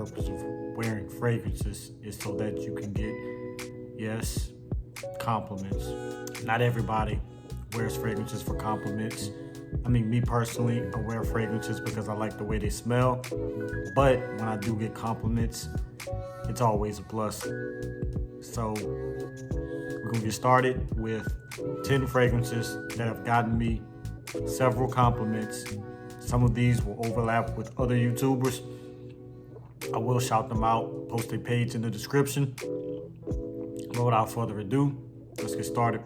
purpose of wearing fragrances is so that you can get, yes, compliments. Not everybody wears fragrances for compliments. I mean, me personally, I wear fragrances because I like the way they smell. But when I do get compliments, it's always a plus. So we're gonna get started with 10 fragrances that have gotten me several compliments. Some of these will overlap with other YouTubers. I will shout them out, post a page in the description. But without further ado, let's get started.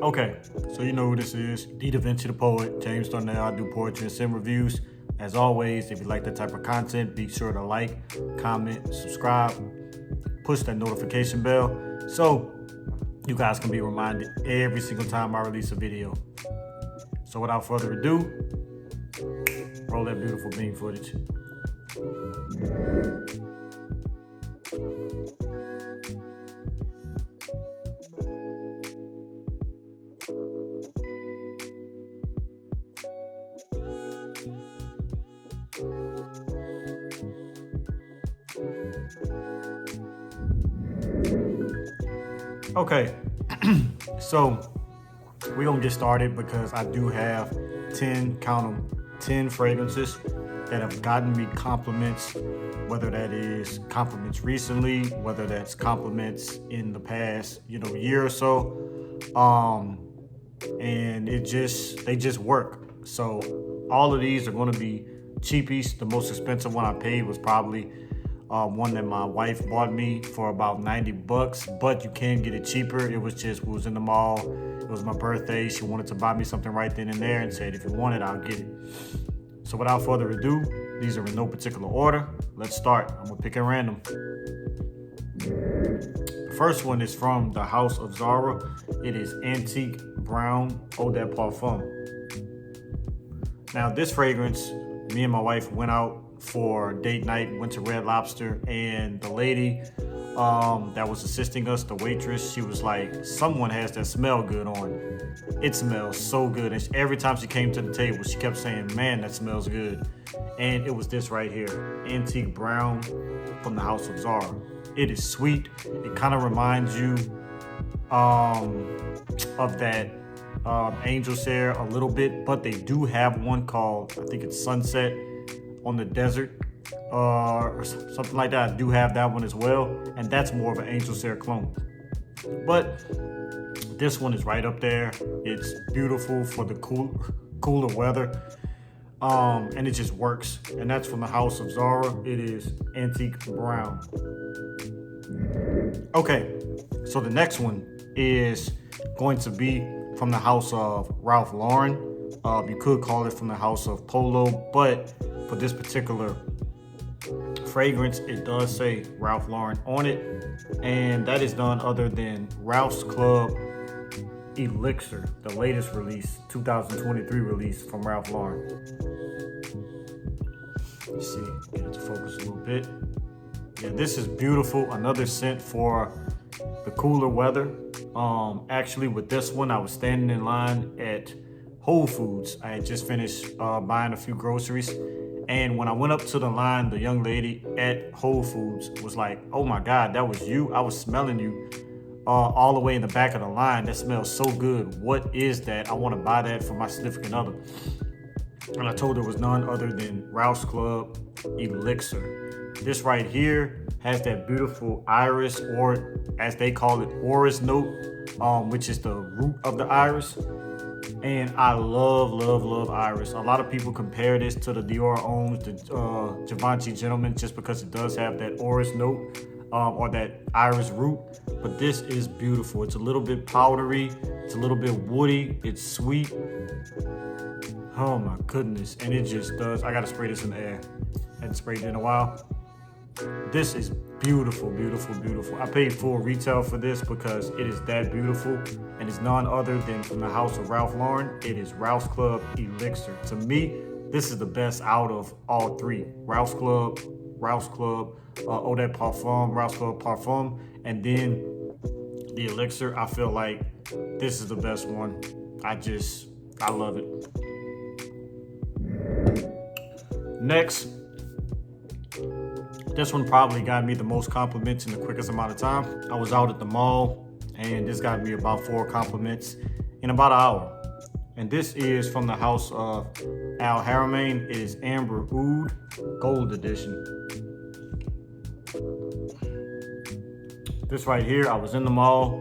Okay, so you know who this is. Davinci the poet, James Darnell. I do poetry and sim reviews. As always, if you like that type of content, be sure to like, comment, subscribe, push that notification bell so you guys can be reminded every single time I release a video. So without further ado, roll that beautiful bean footage. Okay, so we're gonna get started because I do have 10, count them, 10 fragrances that have gotten me compliments, whether that is compliments recently, whether that's compliments in the past, year or so. And they just work. So all of these are gonna be cheapies. The most expensive one I paid was probably one that my wife bought me for about 90 bucks, but you can get it cheaper. It was in the mall. It was my birthday. She wanted to buy me something right then and there and said, if you want it, I'll get it. So without further ado, these are in no particular order. Let's start. I'm gonna pick at random. The first one is from the House of Zara. It is Antique Brown Eau de Parfum. Now this fragrance, me and my wife went out for date night, went to Red Lobster, and the lady that was assisting us, the waitress, she was like, someone has that smell good on. It smells so good. And every time she came to the table, she kept saying, man, that smells good. And it was this right here, Antique Brown from the House of Zara. It is sweet. It kind of reminds you of that Angel's Hair a little bit, but they do have one called, I think it's Sunset on the Desert or something like that. I do have that one as well, and that's more of an Angel's Hair clone. But this one is right up there. It's beautiful for the cooler weather, and it just works. And that's from the House of Zara. It is Antique Brown. Okay, so the next one is going to be from the House of Ralph Lauren. You could call it from the House of Polo, but for this particular fragrance, it does say Ralph Lauren on it, and that is none other than Ralph's Club Elixir, the latest release, 2023 release from Ralph Lauren. Let's see, get it to focus a little bit. Yeah, this is beautiful. Another scent for the cooler weather. Actually, with this one, I was standing in line at Whole Foods. I had just finished buying a few groceries. And when I went up to the line, the young lady at Whole Foods was like, oh my God, that was you? I was smelling you all the way in the back of the line. That smells so good. What is that? I want to buy that for my significant other. And I told her it was none other than Ralph's Club Elixir. This right here has that beautiful iris, or as they call it, orris note, which is the root of the iris. And I love iris. A lot of people compare this to the Dior Homme, the Davinci Gentleman, just because it does have that orris note or that iris root. But this is beautiful. It's a little bit powdery. It's a little bit woody. It's sweet. Oh my goodness. And it just does. I gotta spray this in the air. I hadn't sprayed it in a while. This is beautiful, beautiful, beautiful. I paid full retail for this because it is that beautiful, and it's none other than from the House of Ralph Lauren. It is Ralph's Club Elixir. To me, this is the best out of all three. Ralph's Club, Eau de Parfum, Ralph's Club Parfum, and then the Elixir. I feel like this is the best one. I love it. Next, This one probably got me the most compliments in the quickest amount of time. I was out at the mall and this got me about 4 compliments in about an hour. And this is from the house of Haramain. It is Amber Oud Gold Edition. This right here, I was in the mall,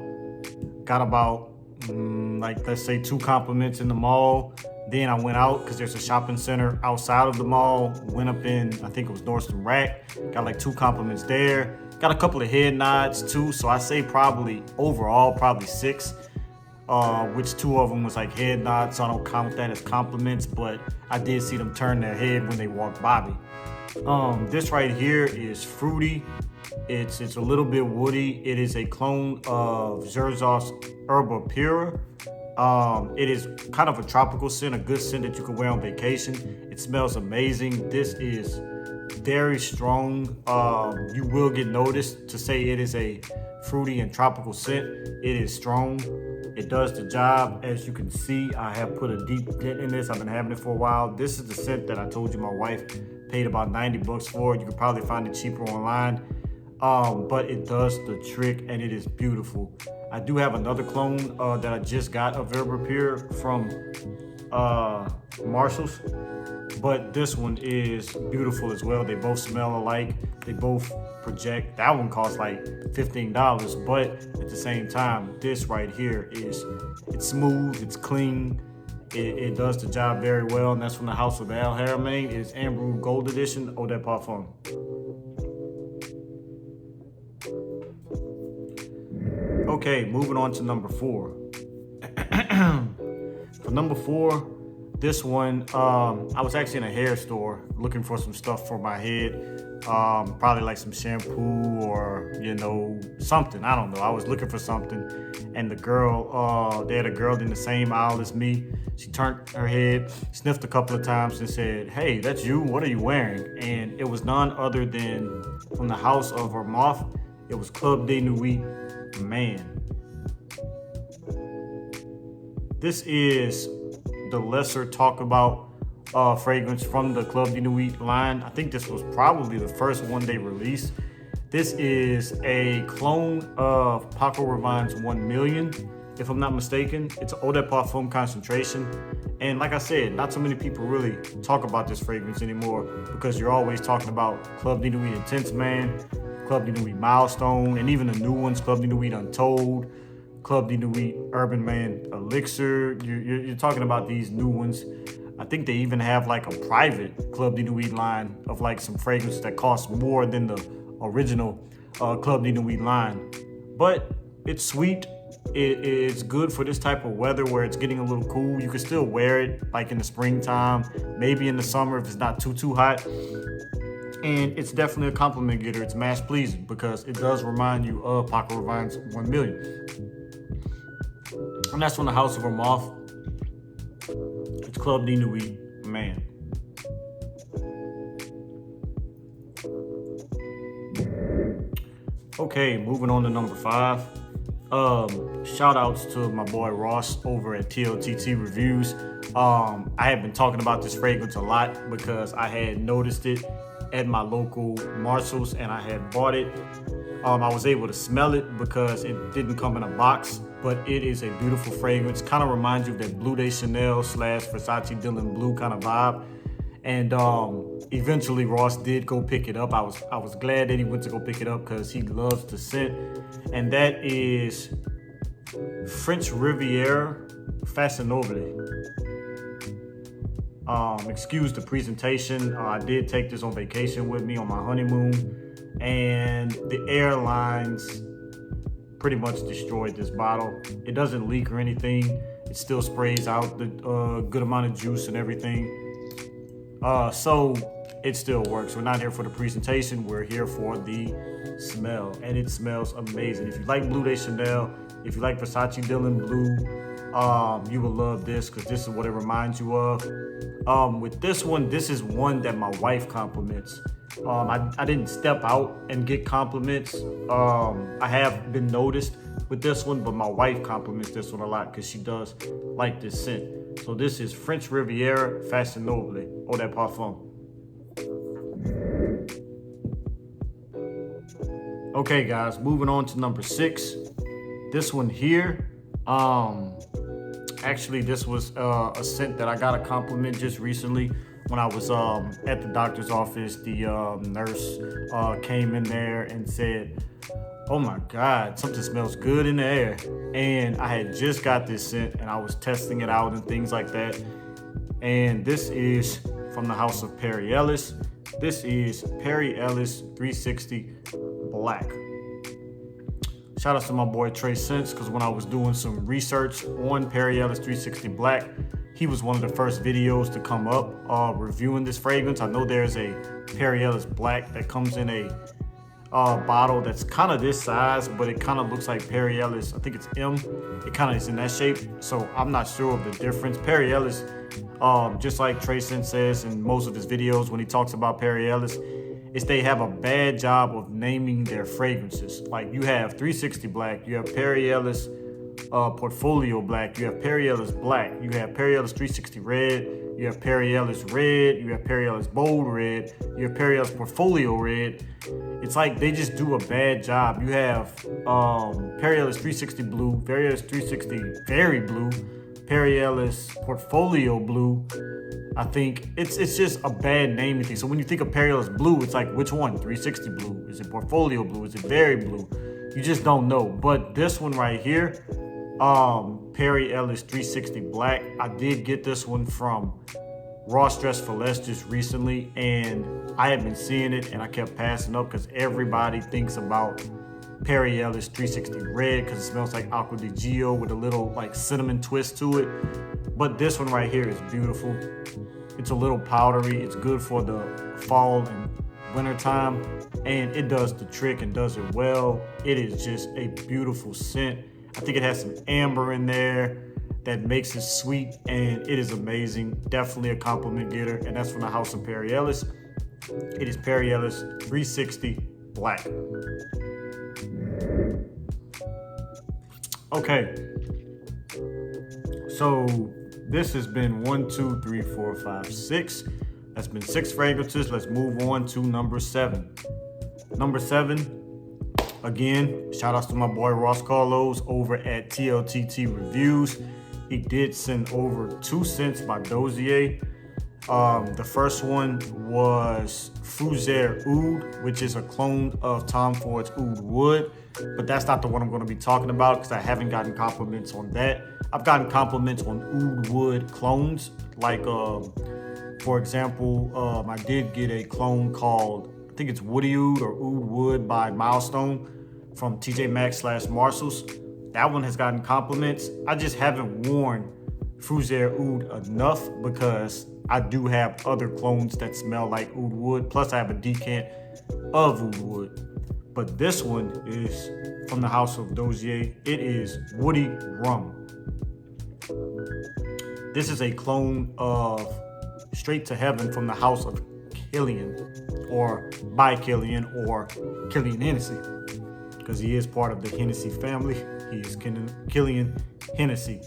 got about let's say 2 compliments in the mall. Then I went out because there's a shopping center outside of the mall. Went up in, I think it was Nordstrom Rack. Got like 2 compliments there. Got a couple of head nods too. So I say probably overall, probably 6. Which 2 of them was like head nods. So I don't count that as compliments, but I did see them turn their head when they walked by me. This right here is fruity. It's a little bit woody. It is a clone of Xerzos Herba Pura. It is kind of a tropical scent, a good scent that you can wear on vacation. It smells amazing. This is very strong. You will get noticed to say it is a fruity and tropical scent. It is strong. It does the job. As you can see, I have put a deep dent in this. I've been having it for a while. This is the scent that I told you my wife paid about $90 for. You could probably find it cheaper online. But it does the trick and it is beautiful. I do have another clone that I just got of Herba Pure from Marshall's, but this one is beautiful as well. They both smell alike. They both project. That one costs like $15, but at the same time, this right here it's smooth, it's clean. It does the job very well, and that's from the house of Haramain. It is Amber Oud Gold Edition, Eau de Parfum. Okay, moving on to number 4. For number 4, this one, I was actually in a hair store looking for some stuff for my head. Probably like some shampoo or, something. I don't know. I was looking for something. And the girl, they had a girl in the same aisle as me. She turned her head, sniffed a couple of times and said, "Hey, that's you. What are you wearing?" And it was none other than from the house of her moth. It was Club de Nuit Man. This is the lesser talked about fragrance from the Club de Nuit line. I think this was probably the first one they released. This is a clone of Paco Rabanne's 1 million, if I'm not mistaken. It's an Eau de Parfum concentration. And like I said, not so many people really talk about this fragrance anymore because you're always talking about Club de Nuit Intense Man, Club de Nuit Milestone, and even the new ones, Club de Nuit Untold, Club de Nuit Urban Man Elixir. You're talking about these new ones. I think they even have like a private Club de Nuit line of like some fragrances that cost more than the original Club de Nuit line. But it's sweet. It's good for this type of weather where it's getting a little cool. You can still wear it like in the springtime, maybe in the summer if it's not too hot. And it's definitely a compliment getter. It's mass pleasing because it does remind you of Paco Rabanne's 1 million. And that's from the house of her moth. It's Club de Nuit Man. Okay, moving on to number 5. Shout outs to my boy Ross over at TLTT Reviews. I have been talking about this fragrance a lot because I had noticed it at my local Marshall's and I had bought it. I was able to smell it because it didn't come in a box, but it is a beautiful fragrance. Kind of reminds you of that Bleu de Chanel / Versace Dylan Blue kind of vibe. And eventually Ross did go pick it up. I was glad that he went to go pick it up because he loves the scent. And that is French Riviera Fascinable. Excuse the presentation. I did take this on vacation with me on my honeymoon, and the airlines pretty much destroyed this bottle. It doesn't leak or anything. It still sprays out the good amount of juice and everything. So it still works. We're not here for the presentation. We're here for the smell, and it smells amazing. If you like Bleu de Chanel, if you like Versace Dylan Blue, you will love this because this is what it reminds you of. With this one, this is one that my wife compliments. I didn't step out and get compliments. I have been noticed with this one, but my wife compliments this one a lot because she does like this scent. So this is French Riviera Fascinable, Eau de Parfum. Okay, guys, moving on to number 6. This one here, actually, this was a scent that I got a compliment just recently when I was at the doctor's office. The nurse came in there and said, "Oh my God, something smells good in the air." And I had just got this scent and I was testing it out and things like that. And this is from the house of Perry Ellis. This is Perry Ellis 360 Black. Shout out to my boy Trey Sense, because when I was doing some research on Perry Ellis 360 Black, he was one of the first videos to come up reviewing this fragrance. I know there's a Perry Ellis Black that comes in a bottle that's kind of this size, but it kind of looks like Perry Ellis. I think it's M. It kind of is in that shape, so I'm not sure of the difference. Perry Ellis, just like Trey Sense says in most of his videos when he talks about Perry Ellis, is they have a bad job of naming their fragrances. Like you have 360 Black, you have Perry Ellis Portfolio Black, you have Perry Ellis Black, you have Perry Ellis 360 Red, you have Perry Ellis Red, you have Perry Ellis Bold Red, you have Perry Ellis Portfolio Red. It's like they just do a bad job. You have Perry Ellis 360 Blue, Perry Ellis 360 Very Blue, Perry Ellis Portfolio Blue. I think it's just a bad naming thing. So when you think of Perry Ellis Blue, it's like, which one? 360 Blue? Is it Portfolio Blue? Is it Very Blue? You just don't know. But this one right here, Perry Ellis 360 Black, I did get this one from Ross Dress for Less just recently, and I had been seeing it and I kept passing up because everybody thinks about Perry Ellis 360 Red because it smells like Acqua di Gio with a little like cinnamon twist to it. But this one right here is beautiful. It's a little powdery. It's good for the fall and winter time, and it does the trick and does it well. It is just a beautiful scent. I think it has some amber in there that makes it sweet, and it is amazing. Definitely a compliment getter, and that's from the house of Perry Ellis. It is Perry Ellis 360 Black. Okay, so this has been 1, 2, 3, 4, 5, 6. That's been 6 fragrances. Let's move on to number 7. Number 7, again, shout outs to my boy Ross Carlos over at TLTT Reviews. He did send over 2 scents by Dozier. The first one was Fougère Oud, which is a clone of Tom Ford's Oud Wood, but that's not the one I'm going to be talking about because I haven't gotten compliments on that. I've gotten compliments on Oud Wood clones, like for example, I did get a clone called, I think it's Woody Oud or Oud Wood by Milestone from TJ Maxx / Marshalls. That one has gotten compliments. I just haven't worn Fougère Oud enough because I do have other clones that smell like Oud Wood. Plus I have a decant of Oud Wood. But this one is from the house of Dozier. It is Woody Rum. This is a clone of Straight to Heaven from the house of Killian, or by Killian, or Killian Hennessy, because he is part of the Hennessy family. He is Killian Hennessy.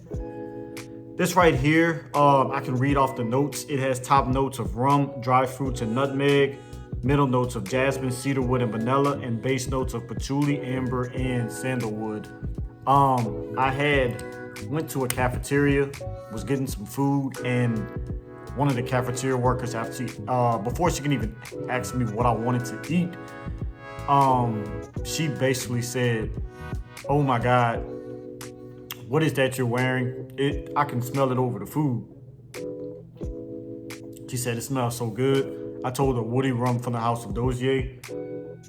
This right here, I can read off the notes. It has top notes of rum, dry fruits, and nutmeg, middle notes of jasmine, cedarwood, and vanilla, and base notes of patchouli, amber, and sandalwood. I went to a cafeteria, was getting some food, and one of the cafeteria workers, before she can even ask me what I wanted to eat, she basically said, "Oh my God, what is that you're wearing? I can smell it over the food." She said it smells so good. I told her Woody Rum from the house of Dozier.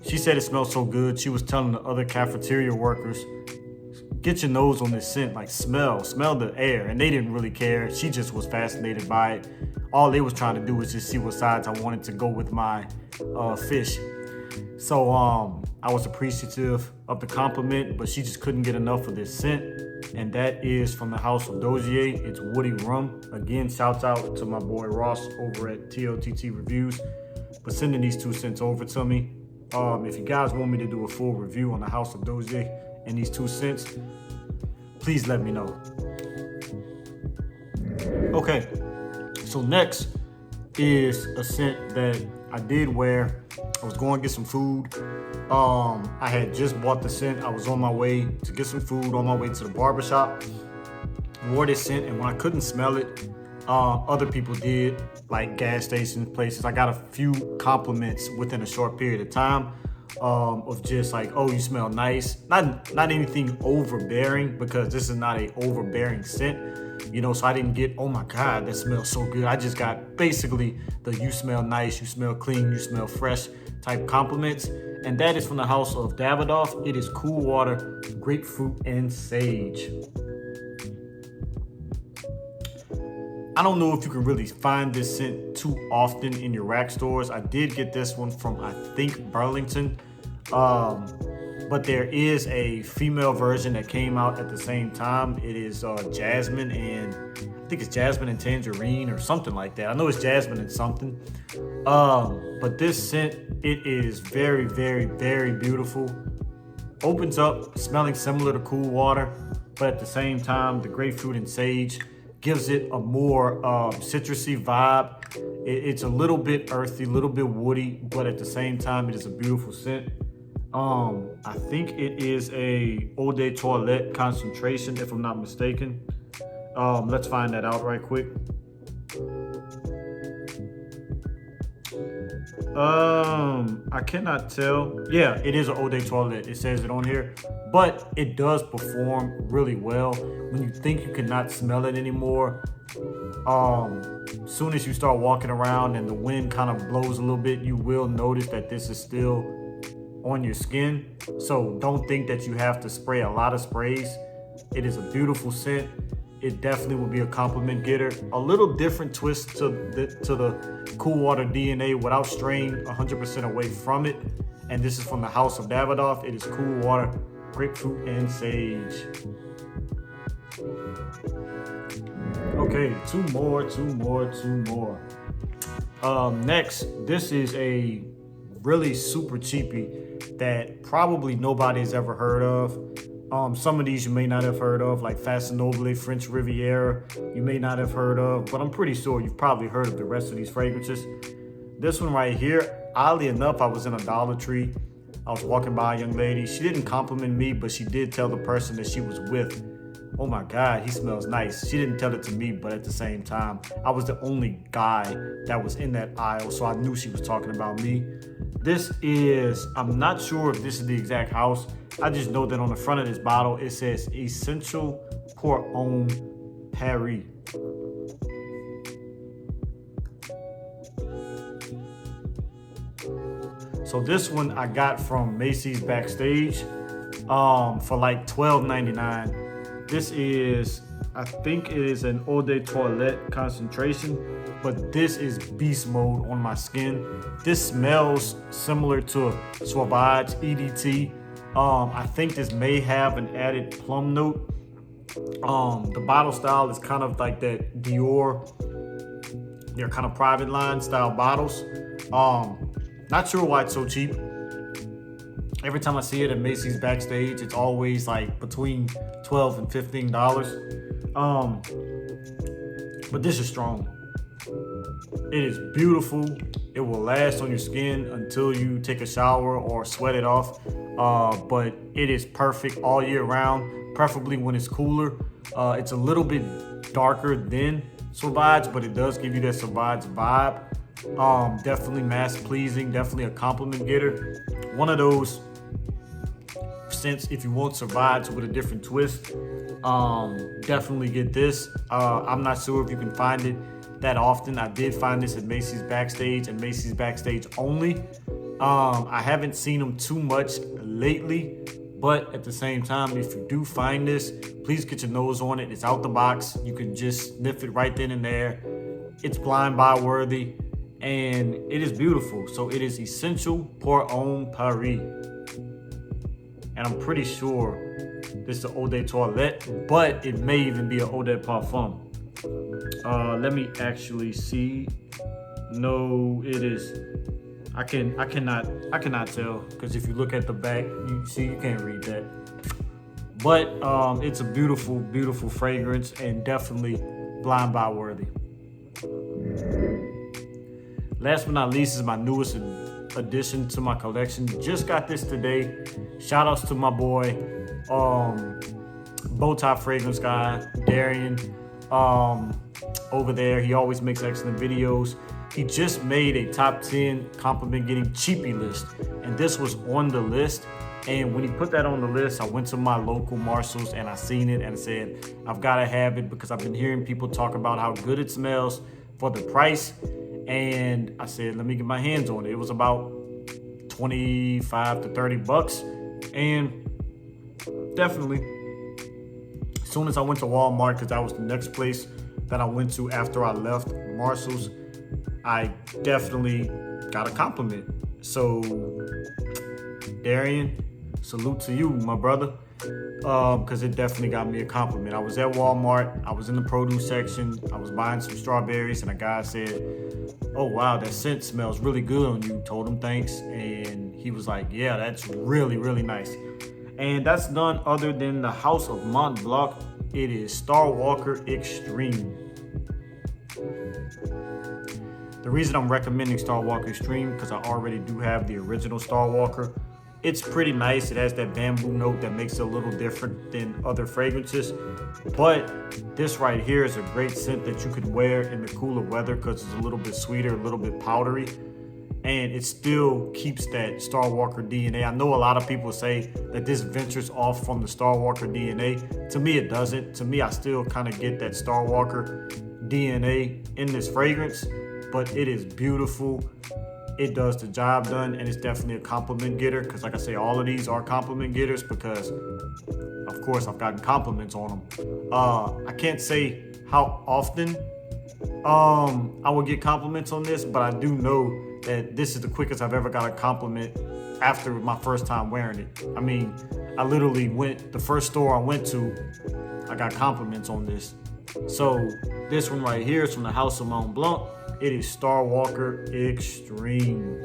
She said it smells so good. She was telling the other cafeteria workers, "Get your nose on this scent, like smell the air." And they didn't really care. She just was fascinated by it. All they was trying to do was just see what sides I wanted to go with my fish. So I was appreciative of the compliment, but she just couldn't get enough of this scent. And that is from the house of Dozier. It's Woody Rum. Again, shouts out to my boy Ross over at TLTT Reviews for sending these 2 scents over to me. If you guys want me to do a full review on the house of Dozier and these 2 scents, please let me know. Okay, so next is a scent that I did wear I was going to get some food. I had just bought the scent. I was on my way to get some food, on my way to the barbershop. Wore this scent, and when I couldn't smell it, other people did, like gas stations, places. I got a few compliments within a short period of time of just like, oh, you smell nice. Not anything overbearing, because this is not a overbearing scent. You know, so I didn't get, oh my God, that smells so good. I just got basically the you smell nice, you smell clean, you smell fresh type compliments. And that is from the house of Davidoff. It is Cool Water, Grapefruit, and Sage. I don't know if you can really find this scent too often in your rack stores. I did get this one from, I think, Burlington. But there is a female version that came out at the same time. It is jasmine and, I think it's jasmine and tangerine or something like that. I know it's jasmine and something. But this scent, it is very, very, very beautiful. Opens up smelling similar to Cool Water, but at the same time, the grapefruit and sage gives it a more citrusy vibe. It's a little bit earthy, a little bit woody, but at the same time, it is a beautiful scent. I think it is a Eau de Toilette concentration, if I'm not mistaken. Let's find that out right quick. I cannot tell. Yeah, it is an Eau de Toilette. It says it on here, but it does perform really well. When you think you cannot smell it anymore, soon as you start walking around and the wind kind of blows a little bit, you will notice that this is still on your skin. So don't think that you have to spray a lot of sprays. It is a beautiful scent. It definitely will be a compliment getter. A little different twist to the Cool Water DNA without straying 100% away from it. And this is from the house of Davidoff. It is Cool Water, Grapefruit, and Sage. Okay, two more. Next, this is a really super cheapie that probably nobody has ever heard of. Some of these you may not have heard of, like Noble, French Riviera, you may not have heard of, but I'm pretty sure you've probably heard of the rest of these fragrances. This one right here, oddly enough, I was in a Dollar Tree. I was walking by a young lady. She didn't compliment me, but she did tell the person that she was with, oh my God, he smells nice. She didn't tell it to me, but at the same time, I was the only guy that was in that aisle, so I knew she was talking about me. This is, I'm not sure if this is the exact house. I just know that on the front of this bottle, it says Essential Pour Homme Paris. So this one I got from Macy's Backstage for like $12.99. This is, I think it is an Eau de Toilette concentration, but this is beast mode on my skin. This smells similar to Sauvage EDT. I think this may have an added plum note. The bottle style is kind of like that Dior, they're kind of private line style bottles. Not sure why it's so cheap. Every time I see it at Macy's Backstage, it's always like between $12 and $15. But this is strong. It is beautiful. It will last on your skin until you take a shower or sweat it off. But it is perfect all year round, preferably when it's cooler. It's a little bit darker than Sauvage, but it does give you that Sauvage vibe. Definitely mass pleasing, definitely a compliment getter. One of those scents, if you want Sauvage with a different twist, definitely get this. I'm not sure if you can find it that often. I did find this at Macy's Backstage and Macy's Backstage only. I haven't seen them too much lately, but at the same time, if you do find this, please get your nose on it. It's out the box. You can just sniff it right then and there. It's blind buy worthy, and it is beautiful. So it is Essential Pour Homme Paris. And I'm pretty sure this is an Eau de Toilette, but it may even be an Eau de Parfum. Let me actually see. No, it is. I cannot tell, because if you look at the back, you can't read that. But it's a beautiful, beautiful fragrance, and definitely blind buy worthy. Last but not least is my newest addition to my collection. Just got this today. Shout outs to my boy, Bowtie Fragrance guy, Darian, over there. He always makes excellent videos. He just made a top 10 Compliment Getting Cheapie list, and this was on the list. And when he put that on the list, I went to my local Marshalls and I seen it and I said, I've got to have it because I've been hearing people talk about how good it smells for the price. And I said, let me get my hands on it. It was about 25 to 30 bucks. And definitely, as soon as I went to Walmart, because that was the next place that I went to after I left Marshalls, I definitely got a compliment. So, Darian, salute to you, my brother, because it definitely got me a compliment. I was at Walmart, I was in the produce section, I was buying some strawberries, and a guy said, oh wow, that scent smells really good on you. Told him thanks, and he was like, yeah, that's really, really nice. And that's none other than the House of Mont Blanc. It is Star Walker Extreme. The reason I'm recommending Star Walker Extreme, because I already do have the original Star Walker. It's pretty nice. It has that bamboo note that makes it a little different than other fragrances. But this right here is a great scent that you could wear in the cooler weather because it's a little bit sweeter, a little bit powdery. And it still keeps that Star Walker DNA. I know a lot of people say that this ventures off from the Star Walker DNA. To me, it doesn't. To me, I still kind of get that Star Walker DNA in this fragrance, but it is beautiful. It does the job done, and it's definitely a compliment getter because, like I say, all of these are compliment getters because, of course, I've gotten compliments on them. I can't say how often I will get compliments on this, but I do know that this is the quickest I've ever got a compliment after my first time wearing it. I mean, I literally the first store I went to, I got compliments on this. So this one right here is from the House of Mont Blanc. It is Star Walker Extreme.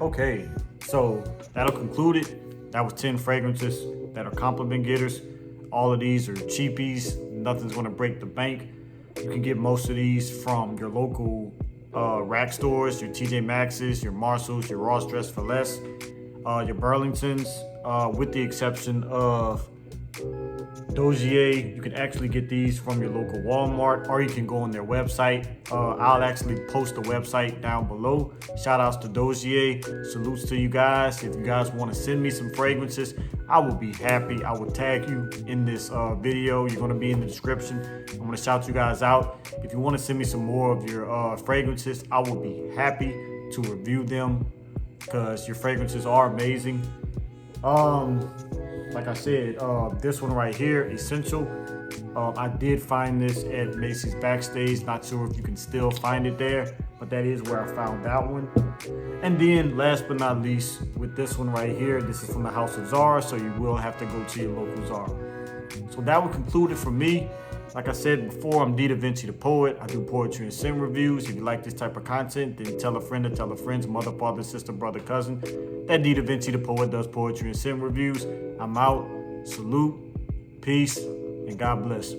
Okay, so that'll conclude it. That was 10 fragrances that are compliment getters. All of these are cheapies. Nothing's gonna break the bank. You can get most of these from your local rack stores, your TJ Maxx's, your Marshalls, your Ross Dress for Less, your Burlingtons, with the exception of Dozier. You can actually get these from your local Walmart, or you can go on their website. I'll actually post the website down below. Shout outs to Dozier. Salutes to you guys. If you guys want to send me some fragrances, I will be happy. I will tag you in this video. You're going to be in the description. I'm going to shout you guys out. If you want to send me some more of your fragrances, I will be happy to review them because your fragrances are amazing. Like I said, this one right here, Essential. I did find this at Macy's Backstage. Not sure if you can still find it there, but that is where I found that one. And then last but not least, with this one right here, this is from the House of Zara, so you will have to go to your local Zara. So that will conclude it for me. Like I said before, I'm Davinci the Poet. I do poetry and scent reviews. If you like this type of content, then tell a friend to tell a friend's mother, father, sister, brother, cousin that Davinci the Poet does poetry and scent reviews. I'm out. Salute, peace, and God bless.